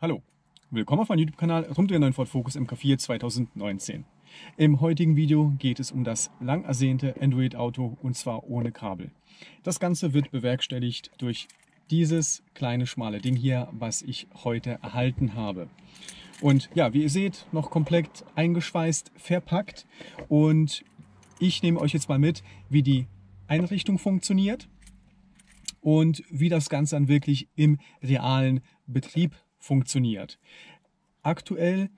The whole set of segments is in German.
Hallo, willkommen auf meinem YouTube-Kanal rund um den neuen Ford Focus MK4 2019. Im heutigen Video geht es um das lang ersehnte Android-Auto und zwar ohne Kabel. Das Ganze wird bewerkstelligt durch dieses kleine schmale Ding hier, was ich heute erhalten habe. Und ja, wie ihr seht, noch komplett eingeschweißt, verpackt. Und ich nehme euch jetzt mal mit, wie die Einrichtung funktioniert und wie das Ganze dann wirklich im realen Betrieb funktioniert. Aktuell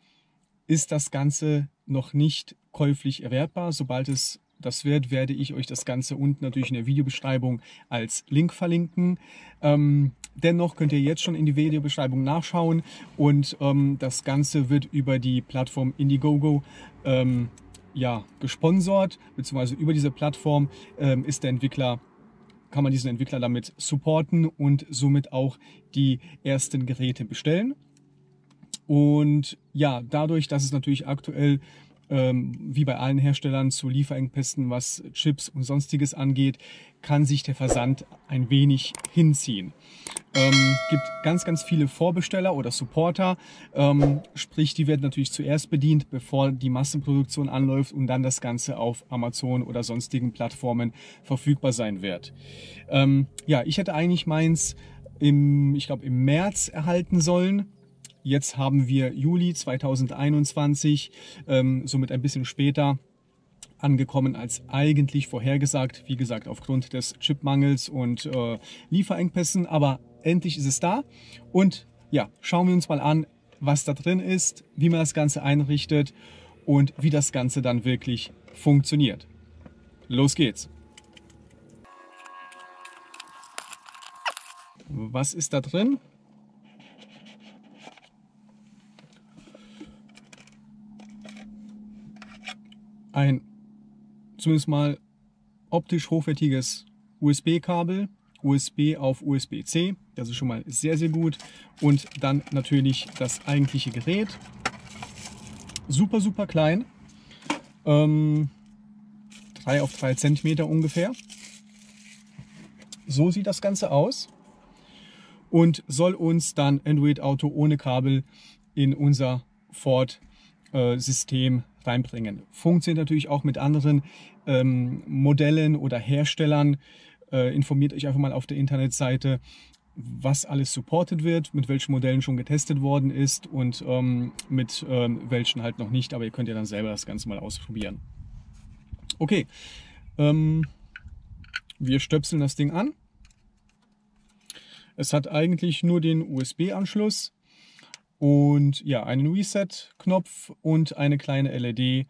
ist das Ganze noch nicht käuflich erwerbbar. Sobald es das wird, werde ich euch das Ganze unten natürlich in der Videobeschreibung als Link verlinken. Dennoch könnt ihr jetzt schon in die Videobeschreibung nachschauen und das Ganze wird über die Plattform Indiegogo gesponsert, beziehungsweise über diese Plattform kann man diesen Entwickler damit supporten und somit auch die ersten Geräte bestellen. Und ja, dadurch, dass es natürlich aktuell wie bei allen Herstellern zu Lieferengpässen, was Chips und sonstiges angeht, kann sich der Versand ein wenig hinziehen. Gibt ganz viele Vorbesteller oder Supporter, sprich die werden natürlich zuerst bedient, bevor die Massenproduktion anläuft und dann das Ganze auf Amazon oder sonstigen Plattformen verfügbar sein wird. Ich hätte eigentlich meins im März erhalten sollen. Jetzt haben wir Juli 2021, somit ein bisschen später angekommen als eigentlich vorhergesagt. Wie gesagt, aufgrund des Chipmangels und Lieferengpässen. Aber endlich ist es da. Und ja, schauen wir uns mal an, was da drin ist, wie man das Ganze einrichtet und wie das Ganze dann wirklich funktioniert. Los geht's! Was ist da drin? Ein zumindest mal optisch hochwertiges USB-Kabel, USB auf USB-C, das ist schon mal sehr gut. Und dann natürlich das eigentliche Gerät, super klein, 3 auf 3 Zentimeter ungefähr. So sieht das Ganze aus und soll uns dann Android Auto ohne Kabel in unser Ford System reinbringen. Funktioniert natürlich auch mit anderen Modellen oder Herstellern. Informiert euch einfach mal auf der Internetseite, was alles supported wird, mit welchen Modellen schon getestet worden ist und mit welchen halt noch nicht. Aber ihr könnt ja dann selber das Ganze mal ausprobieren. Okay, wir stöpseln das Ding an. Es hat eigentlich nur den USB-Anschluss. Und ja, einen Reset-Knopf und eine kleine LED,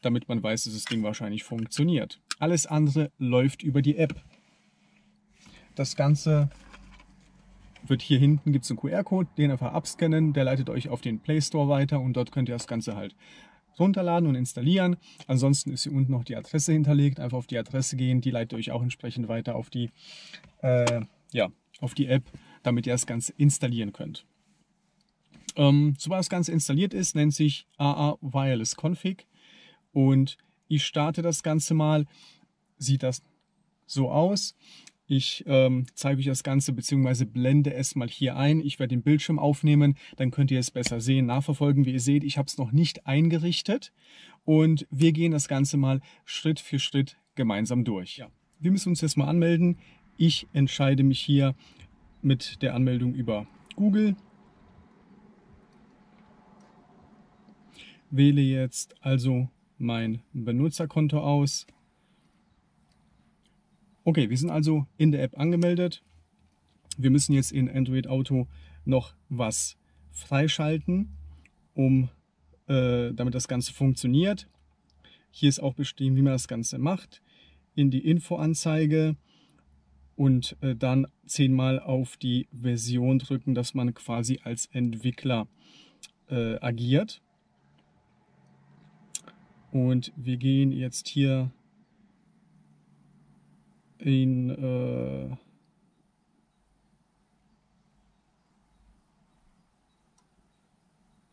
damit man weiß, dass das Ding wahrscheinlich funktioniert. Alles andere läuft über die App. Das Ganze wird hier hinten, gibt es einen QR-Code, den einfach abscannen, der leitet euch auf den Play Store weiter und dort könnt ihr das Ganze halt runterladen und installieren. Ansonsten ist hier unten noch die Adresse hinterlegt, einfach auf die Adresse gehen, die leitet euch auch entsprechend weiter auf die App, damit ihr das Ganze installieren könnt. Sobald das Ganze installiert ist, nennt sich AA Wireless Config und ich starte das Ganze mal, sieht das so aus. Ich zeige euch das Ganze bzw. blende es mal hier ein. Ich werde den Bildschirm aufnehmen, dann könnt ihr es besser sehen, nachverfolgen. Wie ihr seht, ich habe es noch nicht eingerichtet und wir gehen das Ganze mal Schritt für Schritt gemeinsam durch. Ja. Wir müssen uns jetzt mal anmelden. Ich entscheide mich hier mit der Anmeldung über Google. Wähle jetzt also mein Benutzerkonto aus. Okay, wir sind also in der App angemeldet. Wir müssen jetzt in Android Auto noch was freischalten, damit das Ganze funktioniert. Hier ist auch beschrieben, wie man das Ganze macht. In die Infoanzeige und dann 10-mal auf die Version drücken, dass man quasi als Entwickler agiert. Und wir gehen jetzt hier in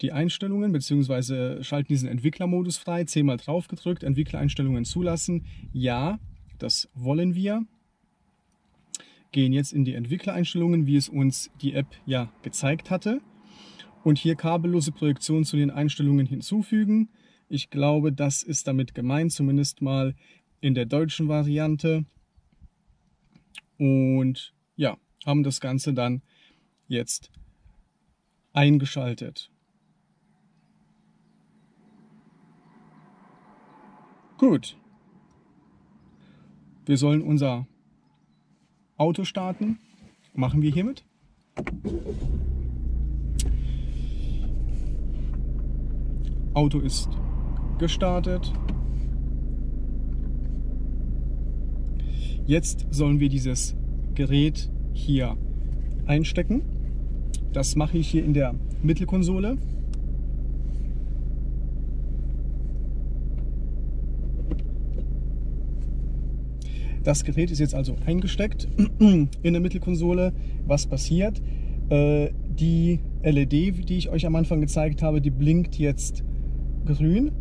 die Einstellungen bzw. schalten diesen Entwicklermodus frei. 10-mal drauf gedrückt, Entwicklereinstellungen zulassen. Ja, das wollen wir. Gehen jetzt in die Entwicklereinstellungen, wie es uns die App ja gezeigt hatte. Und hier kabellose Projektion zu den Einstellungen hinzufügen. Ich glaube, das ist damit gemeint, zumindest mal in der deutschen Variante. Und ja, haben das Ganze dann jetzt eingeschaltet. Gut. Wir sollen unser Auto starten. Machen wir hiermit. Auto ist gestartet. Jetzt sollen wir dieses Gerät hier einstecken. Das mache ich hier in der Mittelkonsole. Das Gerät ist jetzt also eingesteckt in der Mittelkonsole. Was passiert? Die LED, die ich euch am Anfang gezeigt habe, die blinkt jetzt grün.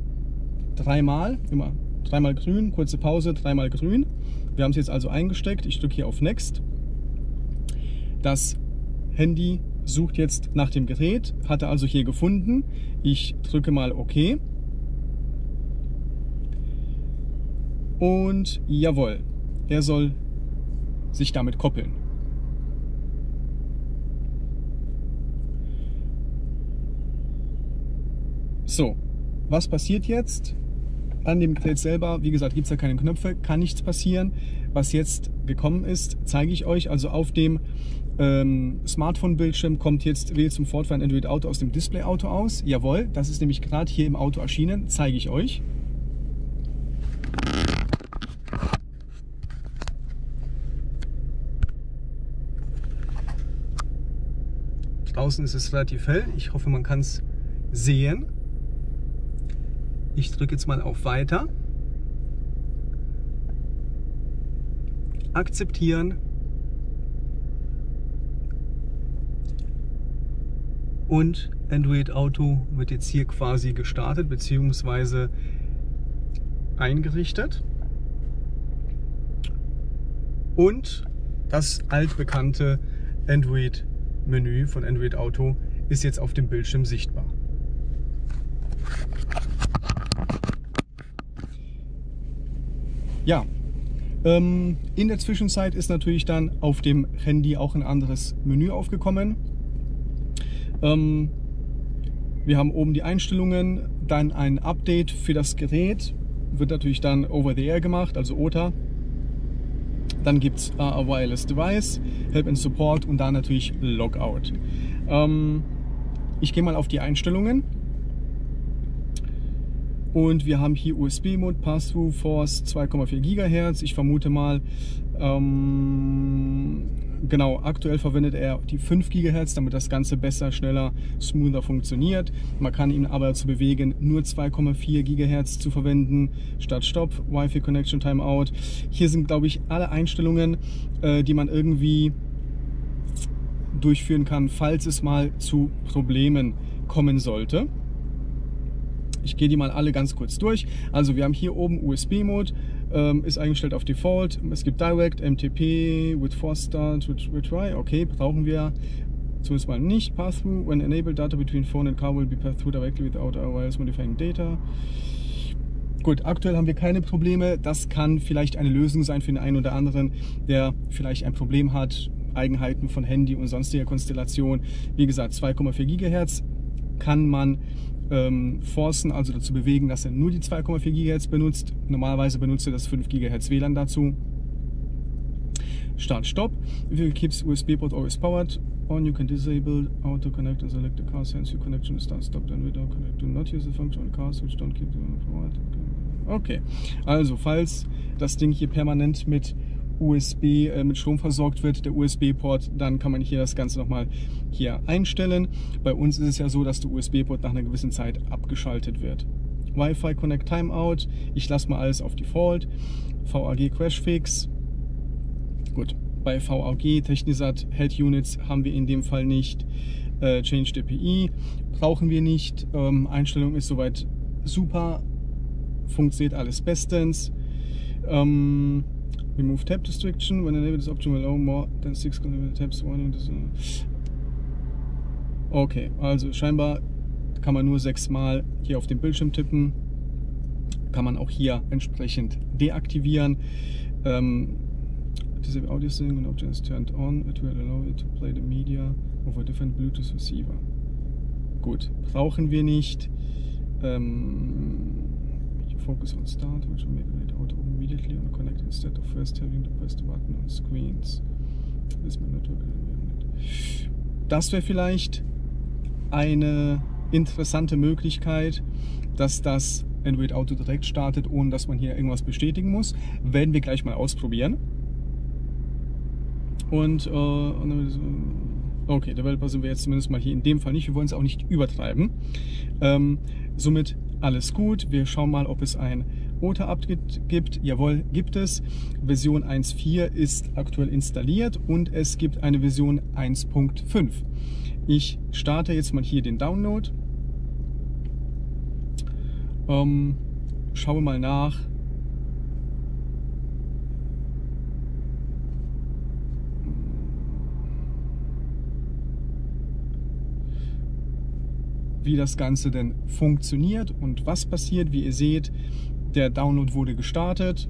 Dreimal, immer dreimal grün, kurze Pause, dreimal grün. Wir haben es jetzt also eingesteckt. Ich drücke hier auf Next. Das Handy sucht jetzt nach dem Gerät, hat er also hier gefunden. Ich drücke mal OK. Und jawohl, er soll sich damit koppeln. So, was passiert jetzt? An dem Gerät selber, wie gesagt, gibt es ja keine Knöpfe, kann nichts passieren. Was jetzt gekommen ist, zeige ich euch. Also auf dem Smartphone-Bildschirm kommt jetzt Wähle zum Fortfahren Android Auto aus dem Display-Auto aus. Jawohl, das ist nämlich gerade hier im Auto erschienen, zeige ich euch. Draußen ist es relativ hell, ich hoffe, man kann es sehen. Ich drücke jetzt mal auf Weiter. Akzeptieren. Und Android Auto wird jetzt hier quasi gestartet bzw. eingerichtet. Und das altbekannte Android-Menü von Android Auto ist jetzt auf dem Bildschirm sichtbar. Ja, in der Zwischenzeit ist natürlich dann auf dem Handy auch ein anderes Menü aufgekommen. Wir haben oben die Einstellungen, dann ein Update für das Gerät, wird natürlich dann over the air gemacht, also OTA. Dann gibt es a Wireless Device, Help and Support und dann natürlich Logout. Ich gehe mal auf die Einstellungen. Und wir haben hier USB-Mode, Pass-Through, Force 2,4 GHz. Ich vermute mal, genau, aktuell verwendet er die 5 GHz, damit das Ganze besser, schneller, smoother funktioniert. Man kann ihn aber dazu bewegen, nur 2,4 GHz zu verwenden, statt Stop, Wi-Fi Connection Timeout. Hier sind, glaube ich, alle Einstellungen, die man irgendwie durchführen kann, falls es mal zu Problemen kommen sollte. Ich gehe die mal alle ganz kurz durch. Also wir haben hier oben USB-Mode, ist eingestellt auf Default. Es gibt Direct, MTP, with Force Start, with Try. Okay, brauchen wir zumindest mal nicht. Pass-Through, when enabled, data between phone and car will be passed through directly without wireless modifying data. Gut, aktuell haben wir keine Probleme. Das kann vielleicht eine Lösung sein für den einen oder anderen, der vielleicht ein Problem hat. Eigenheiten von Handy und sonstiger Konstellation. Wie gesagt, 2,4 GHz kann man forcen, also dazu bewegen, dass er nur die 2,4 GHz benutzt. Normalerweise benutzt er das 5 GHz WLAN dazu. Start, Stop. If you keep USB port always powered on, you can disable auto connect and select the car sense your connection is start, stop, then without connect. Do not use the function on cars which don't keep the powered. Okay, also falls das Ding hier permanent mit USB mit Strom versorgt wird, der USB-Port, dann kann man hier das Ganze nochmal hier einstellen. Bei uns ist es ja so, dass der USB-Port nach einer gewissen Zeit abgeschaltet wird. Wi-Fi Connect Timeout, ich lasse mal alles auf Default. VAG Crash Fix. Gut, bei VAG Technisat Head Units haben wir in dem Fall nicht. Change DPI brauchen wir nicht. Einstellung ist soweit super, funktioniert alles bestens. Remove Tab Restriction, when enabled this option will allow more than 6 tabs warning. Okay, also scheinbar kann man nur 6-mal hier auf dem Bildschirm tippen. Kann man auch hier entsprechend deaktivieren. Disable audio sync when option is turned on. It will allow you to play the media over different Bluetooth receiver. Gut, brauchen wir nicht. Focus on start, which will make it auto immediately on connect instead of first having to press the button on screens. Das wäre vielleicht eine interessante Möglichkeit, dass das Android Auto direkt startet, ohne dass man hier irgendwas bestätigen muss. Werden wir gleich mal ausprobieren. Und okay, Developer sind wir jetzt zumindest mal hier in dem Fall nicht. Wir wollen es auch nicht übertreiben. Somit alles gut. Wir schauen mal, ob es ein OTA-Update gibt. Jawohl, gibt es. Version 1.4 ist aktuell installiert und es gibt eine Version 1.5. Ich starte jetzt mal hier den Download. Schaue mal nach. Wie das Ganze denn funktioniert und was passiert. Wie ihr seht, der Download wurde gestartet.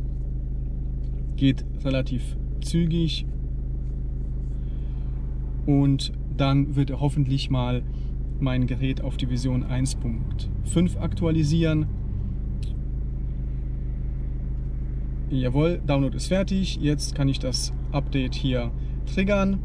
Geht relativ zügig. Und dann wird er hoffentlich mal mein Gerät auf die Version 1.5 aktualisieren. Jawohl, Download ist fertig. Jetzt kann ich das Update hier triggern.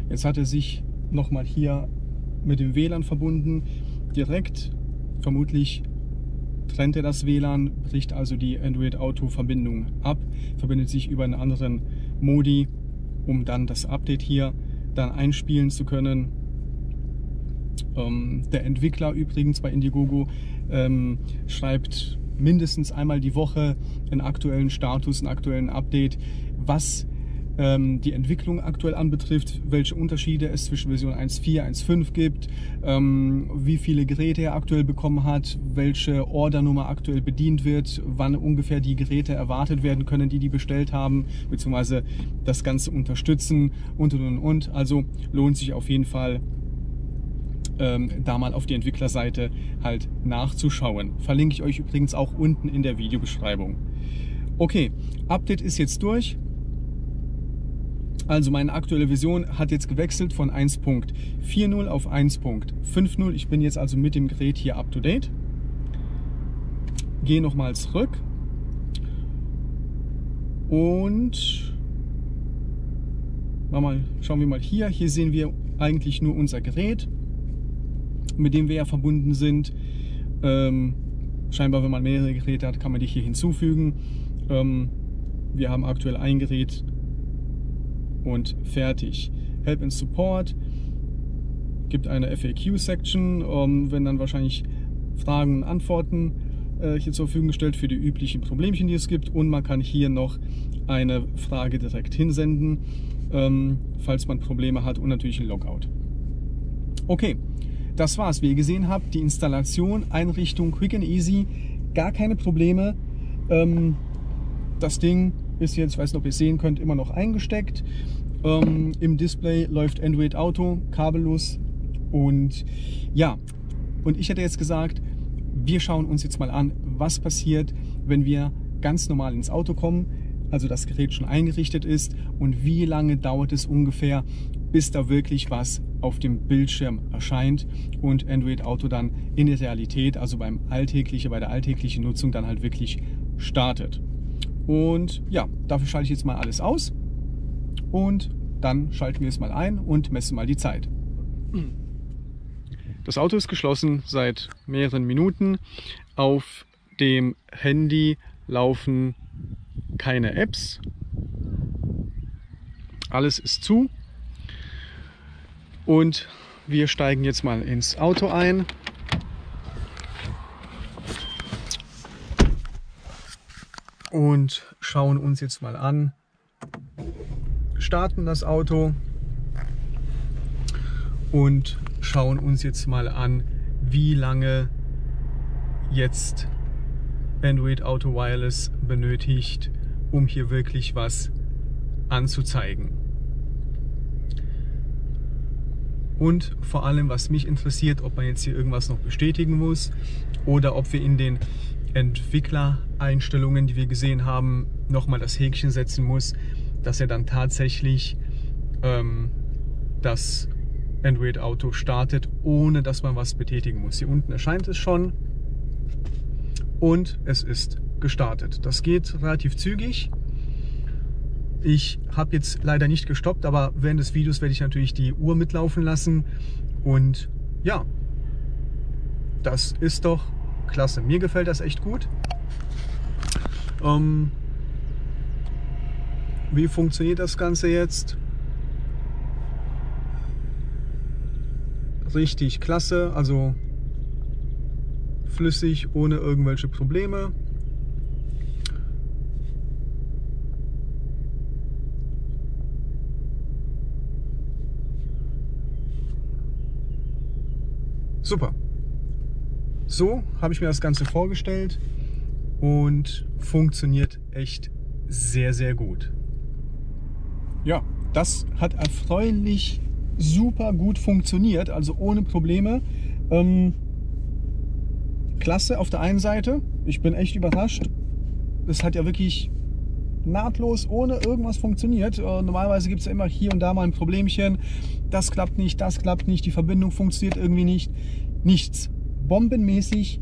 Jetzt hat er sich nochmal hier mit dem WLAN verbunden, direkt. Vermutlich trennt er das WLAN, bricht also die Android Auto Verbindung ab, verbindet sich über einen anderen Modi, um dann das Update hier dann einspielen zu können. Der Entwickler übrigens bei Indiegogo schreibt mindestens einmal die Woche einen aktuellen Status, einen aktuellen Update, was die Entwicklung aktuell anbetrifft, welche Unterschiede es zwischen Version 1.4 und 1.5 gibt, wie viele Geräte er aktuell bekommen hat, welche Ordernummer aktuell bedient wird, wann ungefähr die Geräte erwartet werden können, die bestellt haben, beziehungsweise das Ganze unterstützen und. Also lohnt sich auf jeden Fall, da mal auf die Entwicklerseite halt nachzuschauen. Verlinke ich euch übrigens auch unten in der Videobeschreibung. Okay, Update ist jetzt durch. Also meine aktuelle Version hat jetzt gewechselt von 1.40 auf 1.50. Ich bin jetzt also mit dem Gerät hier up to date. Gehe nochmal zurück. Und schauen wir mal hier. Hier sehen wir eigentlich nur unser Gerät, mit dem wir ja verbunden sind. Scheinbar, wenn man mehrere Geräte hat, kann man die hier hinzufügen. Wir haben aktuell ein Gerät und fertig. Help and Support, gibt eine FAQ-Section, wenn dann wahrscheinlich Fragen und Antworten hier zur Verfügung gestellt für die üblichen Problemchen, die es gibt, und man kann hier noch eine Frage direkt hinsenden, falls man Probleme hat, und natürlich ein Logout. Okay, das war's. Wie ihr gesehen habt, die Installation, Einrichtung quick and easy, gar keine Probleme. Das Ding ist jetzt, ich weiß nicht, ob ihr es sehen könnt, immer noch eingesteckt. Im Display läuft Android Auto, kabellos. Und ja, und ich hätte jetzt gesagt, wir schauen uns jetzt mal an, was passiert, wenn wir ganz normal ins Auto kommen, also das Gerät schon eingerichtet ist, und wie lange dauert es ungefähr, bis da wirklich was auf dem Bildschirm erscheint und Android Auto dann in der Realität, also bei der alltäglichen Nutzung dann halt wirklich startet. Und ja, dafür schalte ich jetzt mal alles aus und dann schalten wir es mal ein und messen mal die Zeit. Das Auto ist geschlossen seit mehreren Minuten. Auf dem Handy laufen keine Apps. Alles ist zu. Und wir steigen jetzt mal ins Auto ein. Und schauen uns jetzt mal an, starten das Auto und schauen uns jetzt mal an, wie lange jetzt Android Auto Wireless benötigt, um hier wirklich was anzuzeigen. Und vor allem, was mich interessiert, ob man jetzt hier irgendwas noch bestätigen muss oder ob wir in den Entwicklereinstellungen, die wir gesehen haben, nochmal das Häkchen setzen muss, dass er dann tatsächlich das Android Auto startet, ohne dass man was betätigen muss. Hier unten erscheint es schon und es ist gestartet. Das geht relativ zügig. Ich habe jetzt leider nicht gestoppt, aber während des Videos werde ich natürlich die Uhr mitlaufen lassen. Und ja, das ist doch klasse. Mir gefällt das echt gut. Wie funktioniert das Ganze jetzt? Richtig klasse, also flüssig, ohne irgendwelche Probleme. Super. So habe ich mir das Ganze vorgestellt und funktioniert echt sehr, sehr gut. Ja, das hat erfreulich super gut funktioniert, also ohne Probleme. Klasse auf der einen Seite. Ich bin echt überrascht. Es hat ja wirklich nahtlos ohne irgendwas funktioniert. Normalerweise gibt es ja immer hier und da mal ein Problemchen. Das klappt nicht, die Verbindung funktioniert irgendwie nicht. Nichts. Bombenmäßig.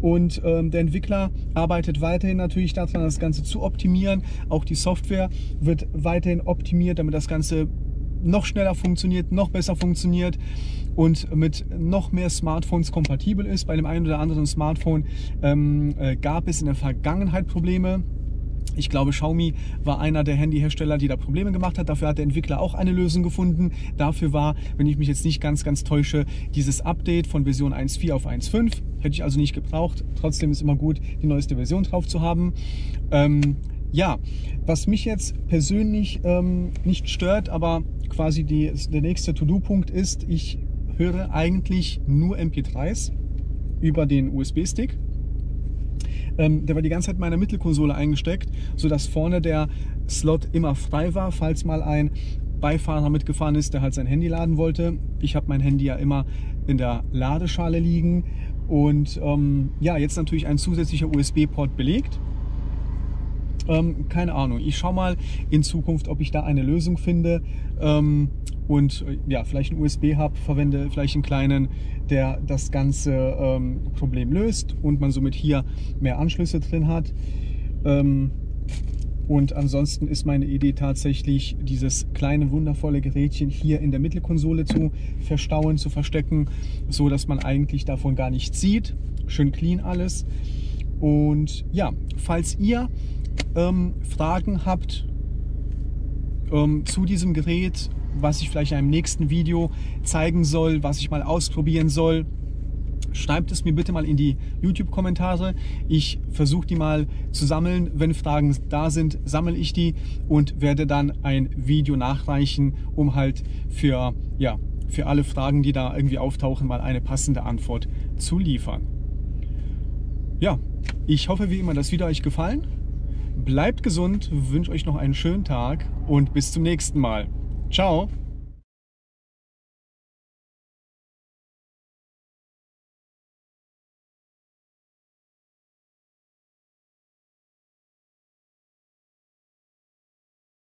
Und der Entwickler arbeitet weiterhin natürlich daran, das Ganze zu optimieren. Auch die Software wird weiterhin optimiert, damit das Ganze noch schneller funktioniert, noch besser funktioniert und mit noch mehr Smartphones kompatibel ist. Bei dem einen oder anderen Smartphone gab es in der Vergangenheit Probleme. Ich glaube, Xiaomi war einer der Handyhersteller, die da Probleme gemacht hat. Dafür hat der Entwickler auch eine Lösung gefunden. Dafür war, wenn ich mich jetzt nicht ganz täusche, dieses Update von Version 1.4 auf 1.5. Hätte ich also nicht gebraucht. Trotzdem ist immer gut, die neueste Version drauf zu haben. Ja, was mich jetzt persönlich nicht stört, aber quasi der nächste To-Do-Punkt ist, ich höre eigentlich nur MP3s über den USB-Stick. Der war die ganze Zeit in meiner Mittelkonsole eingesteckt, sodass vorne der Slot immer frei war, falls mal ein Beifahrer mitgefahren ist, der halt sein Handy laden wollte. Ich habe mein Handy ja immer in der Ladeschale liegen und ja, jetzt natürlich ein zusätzlicher USB-Port belegt. Keine Ahnung, ich schaue mal in Zukunft, ob ich da eine Lösung finde und ja, vielleicht einen USB-Hub verwende, vielleicht einen kleinen, der das ganze Problem löst und man somit hier mehr Anschlüsse drin hat. Und ansonsten ist meine Idee tatsächlich, dieses kleine wundervolle Gerätchen hier in der Mittelkonsole zu verstauen, zu verstecken, so dass man eigentlich davon gar nichts sieht. Schön clean alles. Und ja, falls ihr Fragen habt zu diesem Gerät, was ich vielleicht in einem nächsten Video zeigen soll, was ich mal ausprobieren soll, schreibt es mir bitte mal in die YouTube-Kommentare. Ich versuche die mal zu sammeln. Wenn Fragen da sind, sammle ich die und werde dann ein Video nachreichen, um halt für alle Fragen, die da irgendwie auftauchen, mal eine passende Antwort zu liefern. Ja, ich hoffe wie immer, das Video hat euch gefallen. Bleibt gesund, wünsche euch noch einen schönen Tag und bis zum nächsten Mal. Ciao!